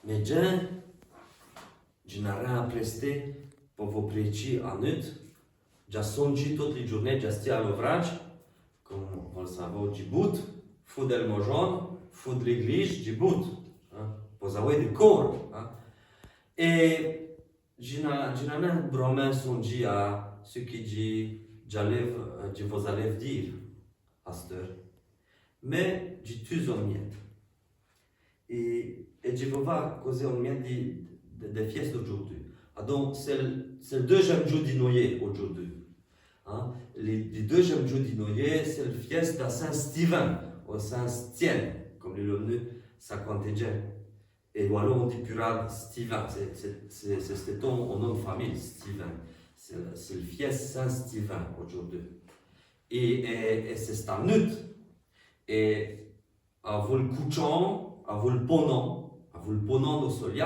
Mais Dieu, je n'ai rien à prester pour vous prêcher en ut. J'ai songé toutes les journées, j'ai resté à l'ouvrage, comme vous le savez, du bout, faut de l'mojon, faut de l'église, du bout. Vous avez du corps. Et je n'ai rien vraiment songé à ce que je vous allais dire à cette heure. Mais j'ai tous en miette. Et je vais voir causer en miette des fiestes d'aujourd'hui. Donc, c'est le deuxième jour de Noël aujourd'hui. Le deuxième jour de Noël, c'est la fieste de Saint-Stephen, ou Saint-Stienne, comme le nom ça compte déjà. Et voilà, on dit purade Stephen, c'est ton nom de famille, Stephen. C'est la fieste Saint-Stephen aujourd'hui. Et c'est cette nuit. Et à vous le couchant, à vous le ponant au soleil,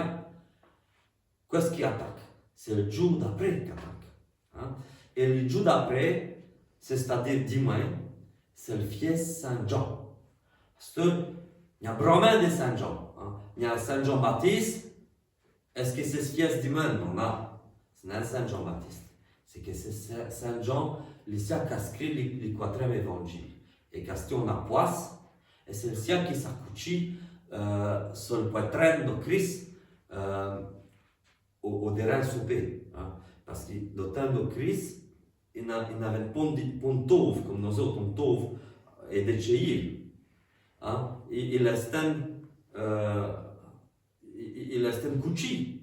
qu'est-ce qui attaque? C'est le jour d'après qui attaque. Et le jour d'après, c'est-à-dire dimanche, c'est le fieste Saint-Jean. Parce qu'il y a vraiment de Saint-Jean. Il y a Saint-Jean-Baptiste. Est-ce que c'est ce fieste dimanche? Non, ce n'est pas Saint-Jean-Baptiste. C'est que c'est Saint-Jean, qui a écrit les quatrième évangile. Et question la poisse, et c'est le sien qui s'accouchit sur le poitrain de Christ au dernier souper. Parce que dans le temps de Christ, il n'avait pas de tauve, comme nous autres, on tauve et de chéir. Il est couché.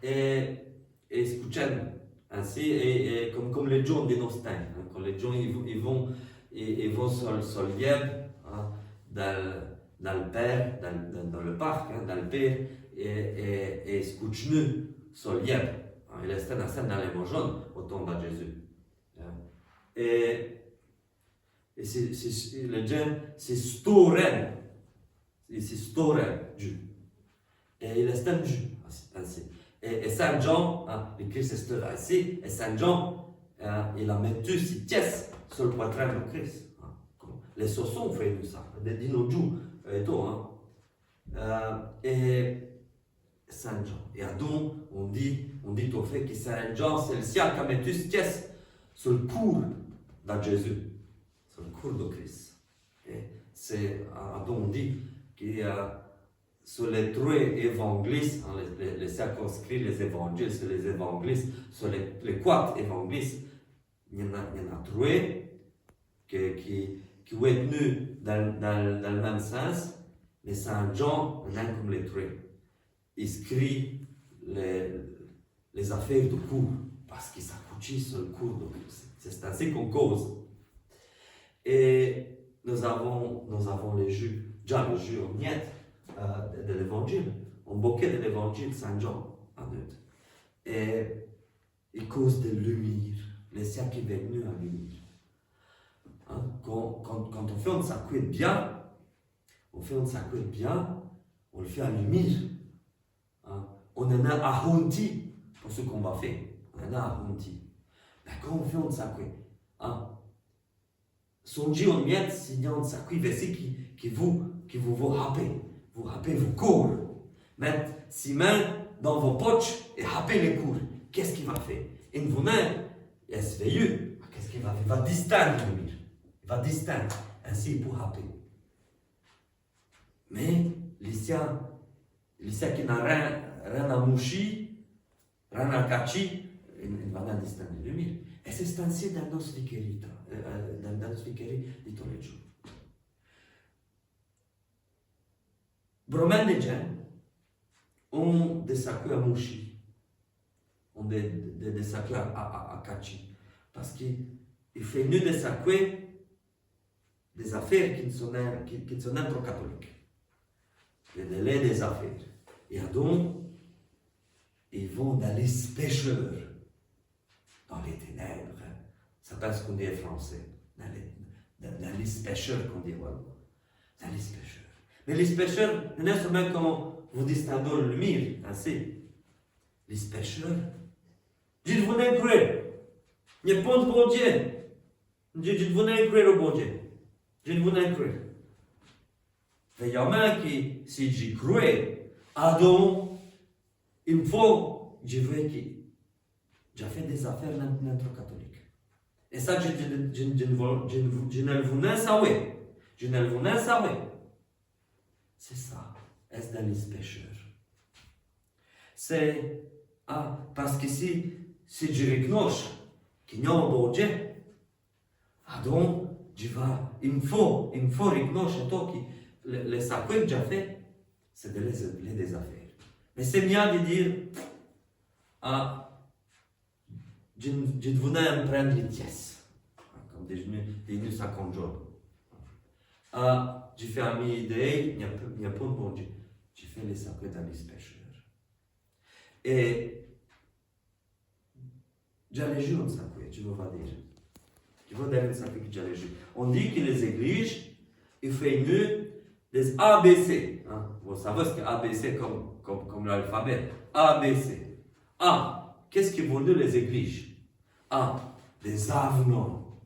Et se couchent ainsi, et comme les gens de nos temps. Quand les gens ils vont sur le lièvre, dans le parc, dans le père, et se couchent nus sur le lièvre. Il est dans les mots jaunes au temps de Jésus. Et les gens, c'est Storen. C'est Storen, Dieu. Et il est un Dieu, ainsi. Et Saint Jean, le Christ est ainsi, et Saint Jean, il a mis ses pièces sur le poitrain de Christ. Les saussons font ça, des dinosaures et tout. Et Saint Jean. Et donc, on dit au fait que Saint Jean, c'est le sien qui a mis ses pièces sur le cours de Jésus, sur le cours de Christ. Et c'est, donc on dit que sur les trois évangélistes, les circonscrits, les évangiles, sur les évangélistes, sur les quatre évangélistes, il y en a trois qui sont tenus dans le même sens, mais Saint Jean, on a comme les trois. Il écrit les affaires du cours, parce qu'il s'accouchit sur le cours de Christ. C'est ainsi qu'on cause. Et nous avons les jus, déjà le jus en miettes de l'évangile, un bouquet de l'évangile Saint Jean en neutre. Et il cause de lumière, les siens qui viennent venus à lumière. Quand on fait un sacré bien, on le fait à lumière. On en a arrondi pour ce qu'on va faire. On en a arrondi. Mais quand on fait un sacré, songez en miette, s'il y a un sacré verset qui vous rappelle. Vous rappelez vos cours. Mettez ses mains dans vos poches et rappelez les cours. Qu'est-ce qu'il va faire? Et vos mains, est veilleux. Qu'est-ce qu'il va faire? Il va distinguer le mur. Il va distinguer. Ainsi pour rappeler. Mais les siens qui n'ont rien à moucher, rien à cacher, il va pas distinguer le mur. Et c'est ainsi dans nos vicaries de tous les jours. Bromen de gens ont des sacrés à moucher, ont des sacrés à cacher. Parce qu'il fait mieux des sacrés des affaires qui sont trop catholiques. Les délais des affaires. Et donc, ils vont dans les pécheurs, dans les ténèbres. C'est pas ce qu'on dit en français. Dans les pécheurs qu'on dit voilà. Dans les pécheurs. Mais les pécheurs, non seulement comme vous distinguez le lumière, ainsi. Les pécheurs, je vous n'ai cru. Il n'y a pas de bon Dieu. Je vous n'ai cru au bon Dieu. Je vous n'ai cru. Il y a un qui, si j'y crois, Adam, il faut, je veux que j'ai fait des affaires dans notre catholique. Et ça, je ne le voulais savoir. Je ne le voulais savoir. C'est ça, est dans les pécheurs. C'est, parce que si je reconnais qu'il y a un bon Dieu, donc, il me faut reconnaître que les sacrés que j'ai fait, c'est de les des affaires. Mais c'est bien de dire, je voulais me prendre les pièces, comme des 50 jours. J'ai fait un idée, il n'y a pas de bon Dieu. J'ai fait les sacrés dans les pécheurs. Et j'allais jouer un sacré, tu vas dire. Tu vas dire un sacré que j'allais jouer. On dit que les églises, ils font des ABC. Vous savez ce que ABC comme l'alphabet. ABC. A. Qu'est-ce qu'ils vont dire les églises? A. Des avenants.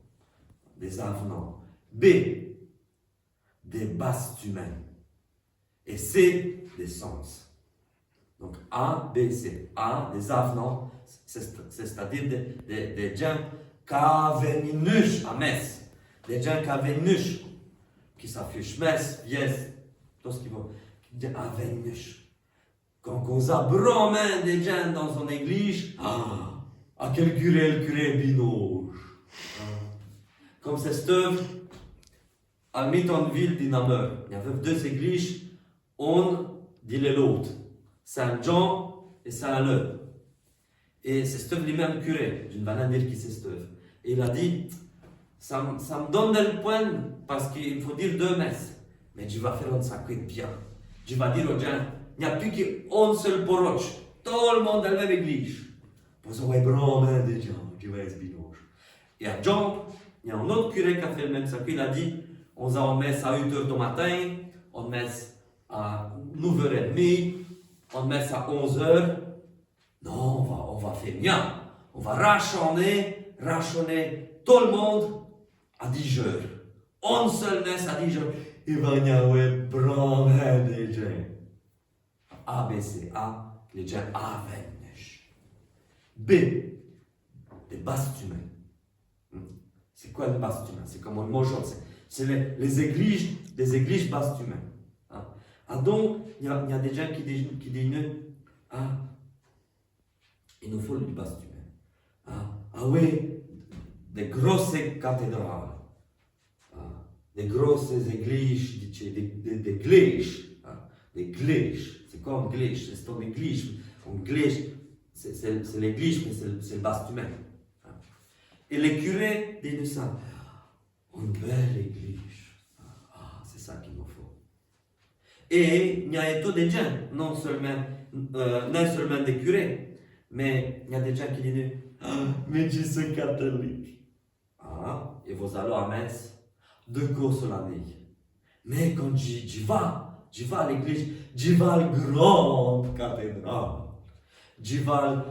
Des avenants. B. Des bastuments. Et C. Des sens. Donc A, B, C. A. Des avenants. C'est-à-dire des gens qui viennent à messe. Des gens qui viennent, qui s'affichent messe, yes. Tout ce qui va. Qui viennent. Quand on a vraiment des gens dans son église, à quel curé le curé binoche. Comme cette œuvre, à Mittonville de Namur, il y avait deux églises, on dit l'autre, Saint-Jean et Saint-Leu. Et c'est cette œuvre, le même curé, je ne vais pas dire qui c'est cette œuvre. Et il a dit, ça me donne le point, parce qu'il faut dire deux messes, mais je vais faire un sacré bien. Je vais dire aux gens, il n'y a plus qu'un seul poroche. Tout le monde dans la même église. Pour ça, ouais, vraiment des gens qui vont être binoche. Et à Jean, il y a un autre curé qui a fait le même sacré. Il a dit, on va en messe à 8h du matin, on messe à 9h30, on messe à 11h. Non, on va faire bien. On va rationner tout le monde à 10h. Une seule messe à 10h. Il va y avoir vraiment des gens. A, B, C, A, les gens avaient. B, des bastuments. C'est quoi le bastument? C'est comme un mot jaune. C'est les églises, des églises bastuments. Donc, il y a des gens qui disent, il nous faut du bastument. Oui, des grosses cathédrales. Des grosses églises, des églises. C'est quoi une église? C'est une église. Une église, c'est l'église, mais c'est le bastument. Et les curés disent ça. Une belle église. C'est ça qu'il nous faut. Et il y a tous des gens, non seulement des curés, mais il y a des gens qui disent, mais je suis catholique. Et vous allez à messe 2 courses l'année. Mais quand j'y vais à l'église, j'y vais à la grande cathédrale. J'y vais à la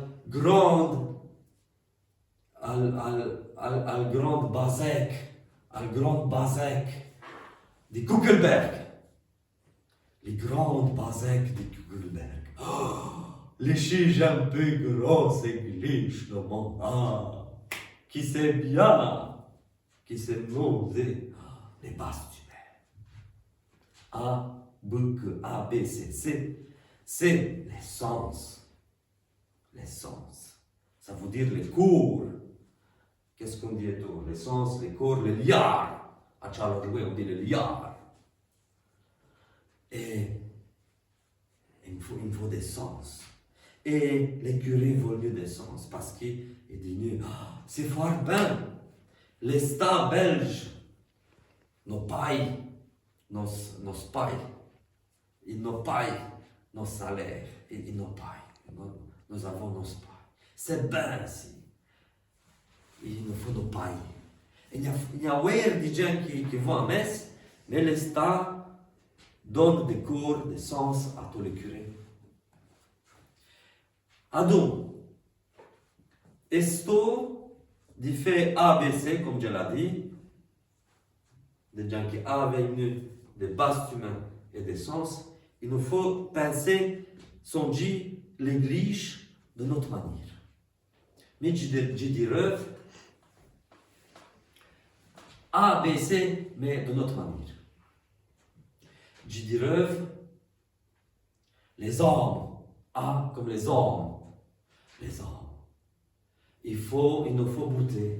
grande basilique de Kuckelberg. Les grandes basiliques de Kuckelberg. Les chiches un peu grosses églises de mon qui c'est bien, qui c'est mauvais. Les bastuments. A, B, C. C'est les sens. Les sens. Ça veut dire les cours. Qu'est-ce qu'on dit tout? Les sens, les cours, les liards. À Charleroi, on dit les liards. Et il me faut des sens. Et les curés veulent des sens parce qu'ils disent, c'est fort bien. L'État belge nos paye, nos paye. Ils nous payent nos salaires. Ils nous payent. Nous avons nos payes. C'est bien ici. Il nous faut nos payer. Il y a des gens qui vont à messe, mais l'État donne des cours, des sens à tous les curés. Donc, esto di fait ABC, comme je l'ai dit, des gens qui avaient des bastuments et des sens, il nous faut penser, songer l'Église de notre manière. Mais je dirais A, B, C, mais de notre manière. Je dirais les hommes, A comme les hommes, les hommes. Il nous faut goûter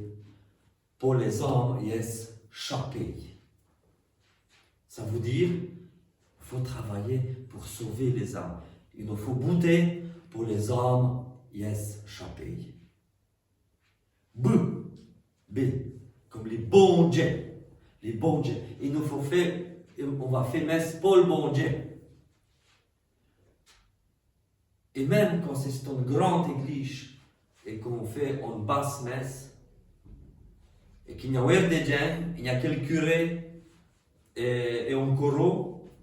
pour les hommes, yes, chaque pays. Ça veut dire il faut travailler pour sauver les âmes. Il nous faut goûter pour les hommes, yes, chaque pays. B, comme les bons dieux. Les bons dieux. Il nous faut faire, on va faire messe pour le bon Dieu. Et même quand c'est une grande église et qu'on fait une basse messe, et qu'il n'y a pas de gens, il n'y a que le curé et un coro,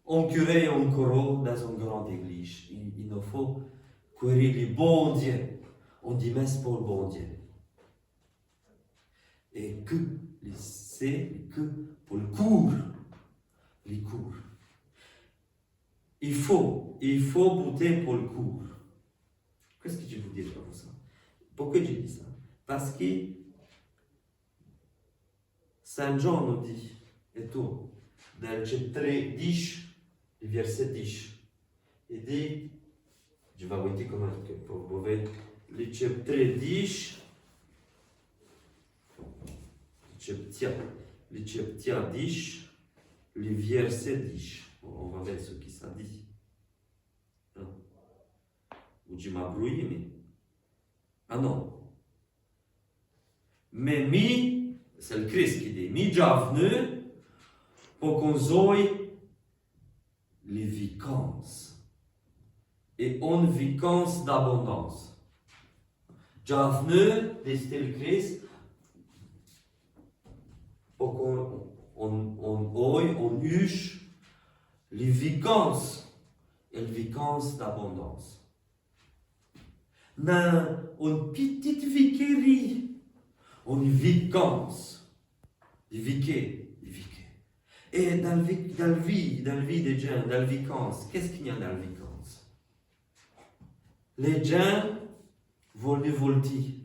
un curé et un coro dans une grande église. Il nous faut courir les bons dieux. On dit messe pour le bon Dieu. Et que c'est que pour le cours, les cours. Il faut goûter pour le cours. Qu'est-ce que je veux dire par ça? Pourquoi je dis ça? Parce que Saint Jean nous dit, et tout, dans le chapitre 10, le verset 10, il dit, je vais vous dire comment pour vous voir, le chapitre 10, le chapitre 10, le verset 10. On va voir ce qui ça dit. Ou je m'abrouille, mais. Ah non. Mais c'est le Christ qui dit, mi già venu pour qu'on zoie les vacances. Et une vacance d'abondance. Già venu, dit le Christ, pour qu'on use les vacances et les vacances d'abondance. Dans une petite viquerie, une vacance, des viquets. Et dans la vie des gens, dans la vacance, qu'est-ce qu'il y a dans la vacance? Les gens veulent volter.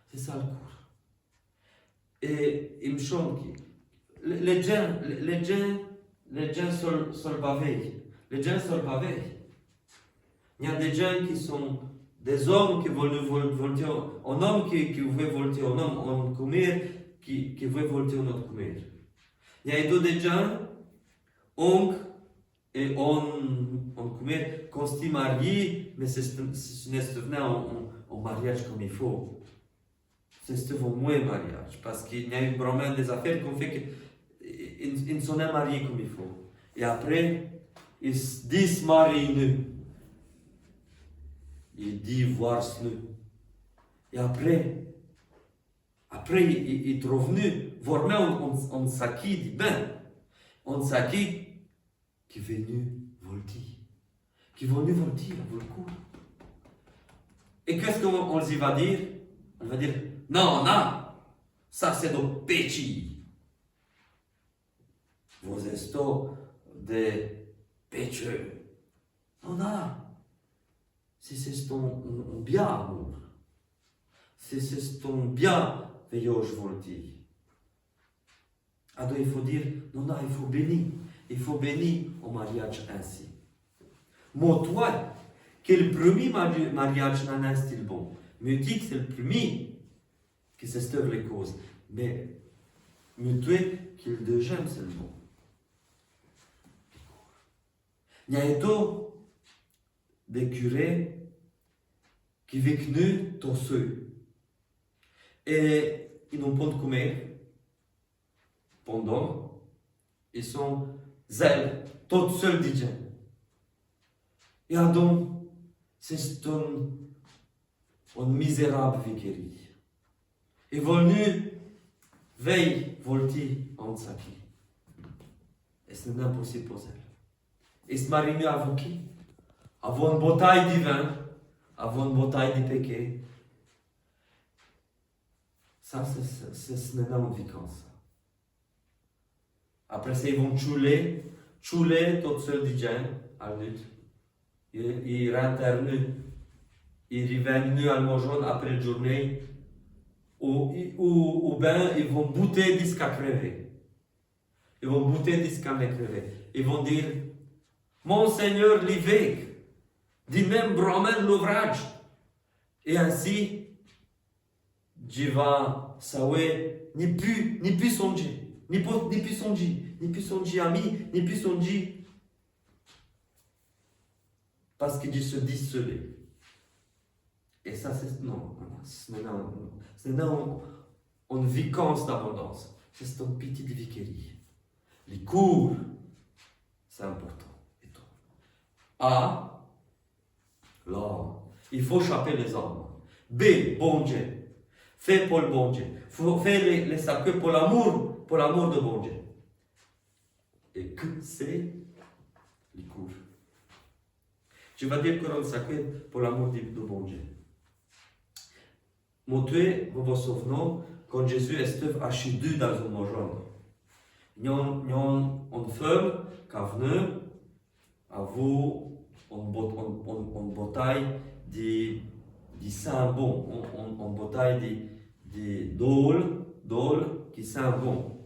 C'est ça le cours. Et il me semble que les gens sont pavés. Les gens sont pavés. Il y a des gens qui sont des hommes qui veulent volter, un homme qui veut volter, un homme, un commerce qui veut volter un autre commerce. Il y a des gens, et un commerce, quand ils se marient, mais ce n'est pas un mariage comme il faut. C'est un moins mariage, parce qu'il y a eu vraiment des affaires qui fait qu'ils ne sont pas mariés comme il faut. Et après, ils se disent mariés. Ils divorcent. Et après, ils sont revenus, voire même on s'acquit dit ben, on s'acquit qui est venu volter. Qui est venu volter, on le coup. Et qu'est-ce qu'on y va dire? On va dire, non, ça c'est de péché. Vous êtes des pécheurs. Non. C'est ton bien amour. C'est ton bien veillage volti. Alors il faut dire, non, il faut bénir. Il faut bénir au mariage ainsi. Moi, toi, que le premier mariage n'a un style bon. Me dit que c'est le premier qui s'estève les causes. Mais me dit que le deuxième c'est le bon. Il y a des curés qui vécunent dans ceux. Et ils n'ont pas de comer pendant. Ils sont zèles, tout seuls déjà. Et donc, c'est une misérable viquerie. Ils venu veille volti en saki. Et c'est impossible pour elle. Et se mariner avant qui? Avant une bataille divine, avant une bataille de péché. Ça, ce n'est pas une vicence. Après ça, ils vont chouler Ciule tot fel de gen al nut. Il rentre nu. Il revient nu al mojon après la journée. Ou bien ils vont bouter jusqu'à crever. Ils vont bouter jusqu'à me crever. Ils vont dire, mon Seigneur l'évêque, dit même promène l'ouvrage. Et ainsi, Dieu va savoir, ni plus songer, ni plus songer ami, ni plus songer. Parce que Dieu se dissolé. Et ça, c'est non. C'est une vicance d'abondance. C'est une petite vicairie. Les cours, c'est important. Et tout. A, là, il faut choper les hommes. B, bon Dieu. Fais pour le bon Dieu. Fais les sacrés pour l'amour de bon Dieu. Et que c'est les cours. Tu vas dire que le sacré pour l'amour de bon Dieu. Montez, vous vous souvenez, quand Jésus est assis dans un mojon. Il y a une femme qui est venue à vous une bataille de sang bon, une bataille de dôle qui sent bon.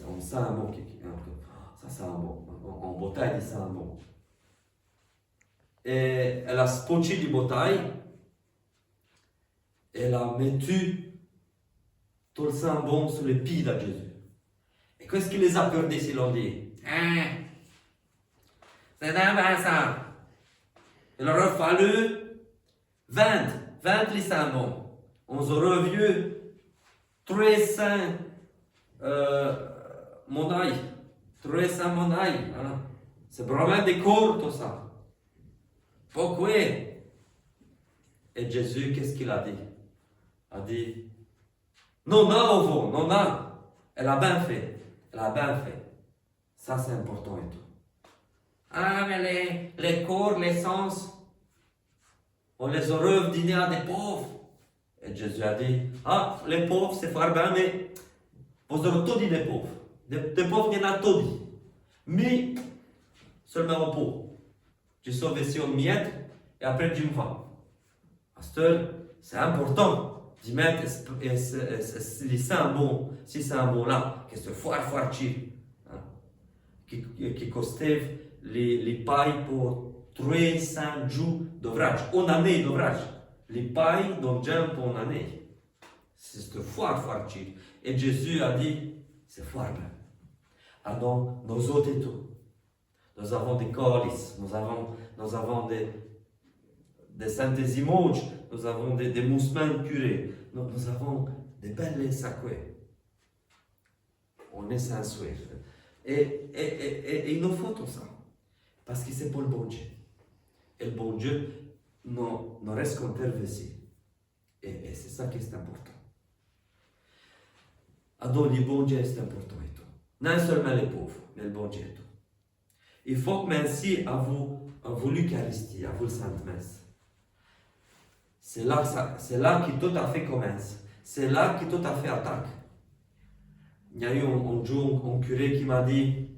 On sent bon, ça sent bon, une bataille de sang bon. Et elle a spotché de bataille. Elle a mis tout le sang bon sur les pieds de Jésus. Et qu'est-ce qu'il les a perdus s'ils l'ont dit? C'est Vincent. Il aurait fallu 20 les sangs bons. On aurait vu 300 monailles. 300 monailles. Voilà. C'est vraiment des cours tout ça. Pourquoi? Et Jésus, qu'est-ce qu'il a dit? A dit, non, elle a bien fait, ça c'est important et tout. Ah, mais les corps, les sens, on les aurait dîner à des pauvres. Et Jésus a dit, ah, les pauvres c'est fort bien, mais vous aurez tout dit des pauvres. Des pauvres, il y en a tout dit. Mais, seulement aux pauvres. Tu sauves ici une miette, et après tu me vas. Pasteur, c'est important. De mettre les sangs bons, si c'est un bon là, qui est fort chier, qui costait les pailles pour 300 jours d'ouvrage, une année d'ouvrage. Les pailles dont j'aime pour une année. C'est fort chier. Et Jésus a dit, c'est fort bien. Alors, nous autres et tout, nous avons des calices, nous avons des saintes images, nous avons des moussements curés, nous avons des belles sacrées. On est sensuel. Et il nous faut tout ça. Parce que c'est pour le bon Dieu. Et le bon Dieu nous reste qu'on terre ici. Et c'est ça qui est important. Alors, le bon Dieu est important et tout. Non seulement les pauvres, mais le bon Dieu et tout. Il faut que merci à vous l'Eucharistie, à vous le Sainte Messe. C'est là que tout à fait commence. C'est là que tout à fait attaque. Il y a eu un jour un curé qui m'a dit,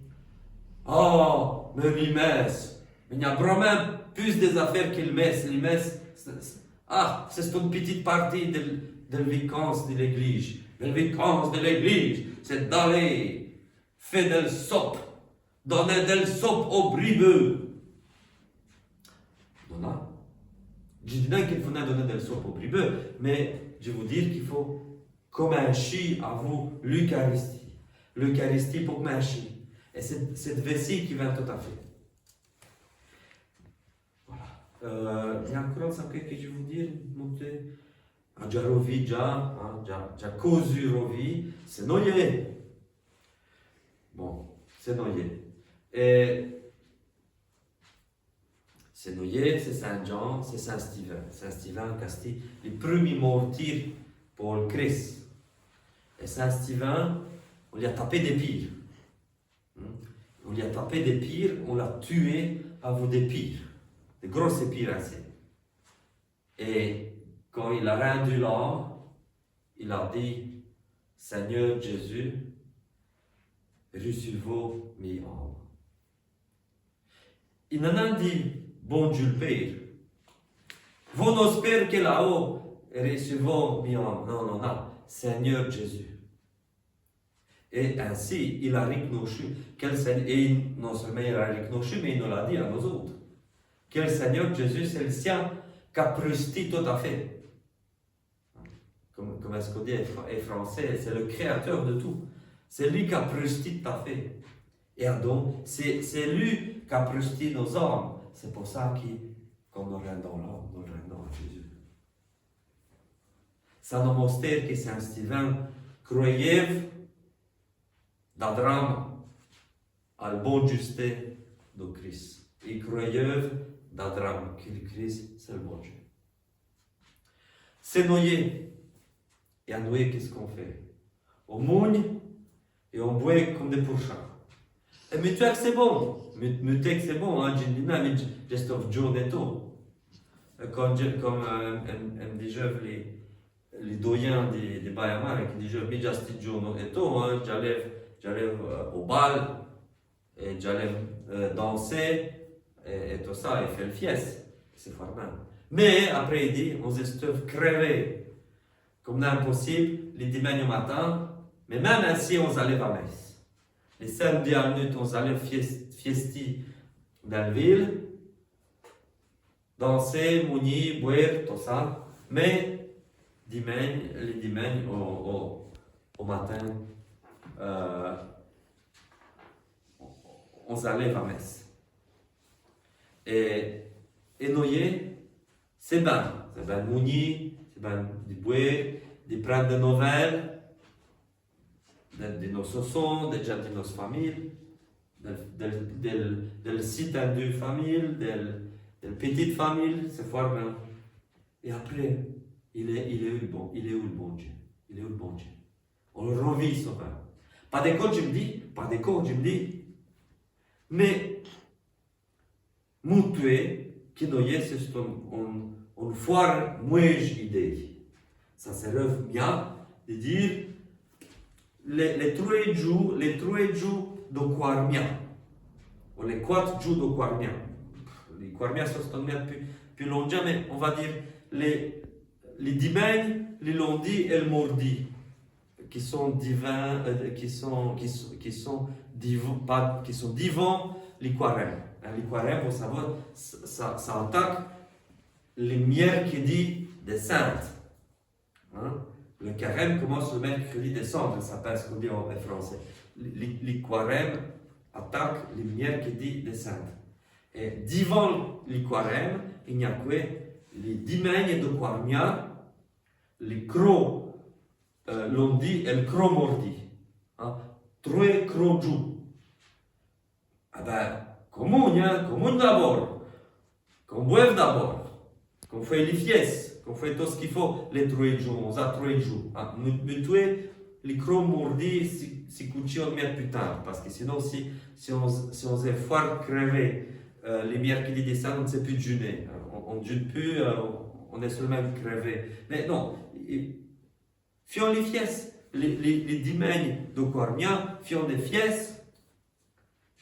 oh, mais les messes, il y a vraiment plus des affaires que les messes. Les messes, c'est une petite partie de l'évêquance de l'église. L'évêquance de l'église, c'est d'aller faire des sopes, donner des sopes aux bribeux. Non. Je dis pas qu'il faut donner des sopes aux bribeux, mais je veux dire qu'il faut commencer à vous l'Eucharistie. L'Eucharistie pour commencer. Et c'est cette vessie qui va tout à fait. Voilà. Il y a encore ça que je veux dire, monter. Già rovi, già così rovi, c'est noyé. Bon, c'est noyé. Et c'est noyé, c'est Saint-Jean, c'est Saint-Stephen. Saint-Stephen, Castille, les premiers martyrs pour le Christ. Et Saint-Stephen, on lui a tapé des pires. On lui a tapé des pires, on l'a tué à vous des pires. Des grosses pires ainsi. Et quand il a rendu l'âme, il a dit, Seigneur Jésus, recevoir mes âmes. Il en a dit, bon Dieu le Père, vous n'espérez que là-haut, recevons mes âmes. Non, non, non, Seigneur Jésus. Et ainsi, il a reconnu et non seulement il a reconnu, mais il nous l'a dit à nous autres. Que le Seigneur Jésus, c'est le sien qui a presti tout à fait. Comme est-ce qu'on dit en français, c'est le créateur de tout. C'est lui qui a presti tout à fait. Et donc, c'est lui qui a presti nos âmes. C'est pour ça qu'on nous rendons là, nous rendons à Jésus. Ça nous montre que Saint Stephen croyait dans le drame à la bonne justice de Christ. Il croyait dans le drame que le Christ, c'est le bon Dieu. C'est noyer. Et à noyer, qu'est-ce qu'on fait? On mouille et on boit comme des pourchats. Et mais tu sais que c'est bon. Mais tu sais que c'est bon, hein? Mais juste of John et tout. Comme me disaient les doyens des Bayamars, qui disaient, mais juste John et tout, hein? J'allais au bal, et j'allais danser, et tout ça, et faire le fies. C'est formel. Mais après, il dit, on se crever. Comme d'impossible, les dimanches au matin, mais même ainsi, on allait à messe. Les samedis à nuit, on allait fiester dans la ville, danser, mounir, boire, tout ça. Mais les dimanches au matin, on allait à messe. Et Noé, c'est bien. C'est bien mounir, c'est bien de boire, de prendre des nouvelles de nos sons, de nos familles, del site de famille, de petite famille, c'est fort bien. Et après, il est où le bon Dieu? Il est où le bon Dieu? On le revit souvent. Pas des coachs, je me dis, mais mutué, qui nous y est, c'est une foire mouège idée. Ça se rêve bien de dire les 3 jours de Quarmia, ou les 4 jours de Quarmia. Les Quarmia sont plus longtemps, mais on va dire les dimanches, les lundis et le mardi, qui sont divins, qui sont divins, les Quarem. Les Quarem, vous savez, ça attaque les mercredis des saintes. Hein? Le carême commence le mercredi des cendres, ça s'appelle ce qu'on dit en français. Les carême attaquent les mercredis des saintes. Et devant les carême, il y a quoi? Les dimanches de Quarmia, les crocs lundi et le croc mardi. Hein? 3 crocs jours. Ah ben, commun d'abord, qu'on boive d'abord, qu'on fait les fiestes, qu'on fait tout ce qu'il faut les 3 jours, on a 3 jours. Mais tuer les crocs mordis, si on met plus tard, parce que sinon, si on est fort crevé, les mercredis des saints, on ne sait plus jeûner. On ne jeûne plus, on est seulement crevé. Mais non, fions les fiestes, les dimanches de Quarmia, fions des fiestes,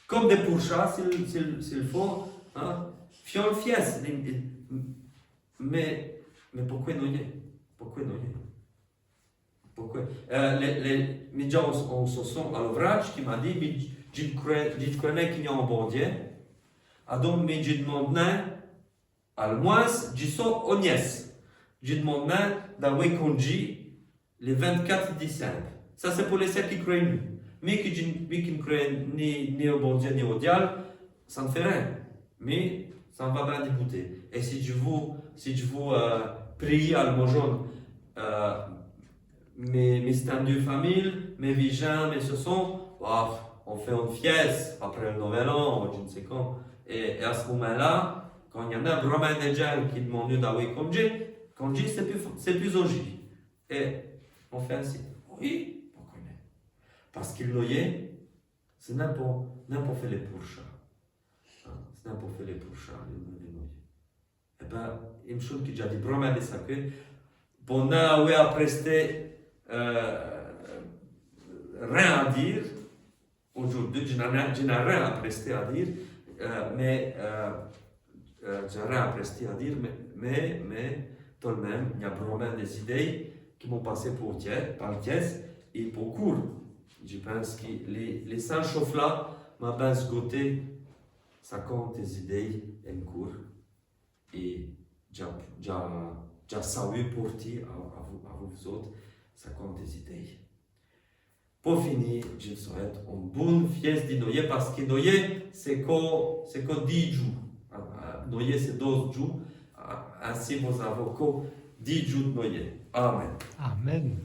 comme des pourchats, s'il faut, hein, fions les fiestes. Mais pourquoi noyer? Pourquoi noyer? Pourquoi? Les gens se sont à l'ouvrage qui m'a dit, mais je connais qu'il y a un bon Dieu. Donc, mais je demande, à le moins, je suis honnête. Je demande dans Wekonji, le 24 décembre. Ça, c'est pour les ceux qui croient nous. Mais qui ne croient ni au bon Dieu ni au diable, ça ne fait rien. Mais ça ne va pas dégoûter. Et si je vous prie à l'homogeone, mes stands de famille, mes visions, mes sons, on fait une fieste après le nouvel an, je ne sais quand. Et à ce moment-là, quand il y en a vraiment des gens qui demandent d'aller congé, c'est plus logique. Et on fait ainsi. Oui, on connaît. Parce qu'il noyait, c'est n'importe fait les pourchats. C'est n'importe fait les pourchats, les noyés. Et bien, il me semble que j'ai dit vraiment de ça que pendant où à prester rien à dire, aujourd'hui, je n'ai rien à prester à dire, j'ai rien à prester à dire, mais tout de même, il y a vraiment des idées qui m'ont passé par le test et pour court. Je pense que les 5 choses là m'ont bien sgoté, ça compte des idées en cours et j'ai salué pour dire à vous autres, ça compte des idées. Pour finir, je souhaite une bonne fête de Noël parce que Noël, c'est que 10 jours. Noël, c'est 12 jours. Ainsi, vous avez que 10 jours de Noël. Amen. Amen.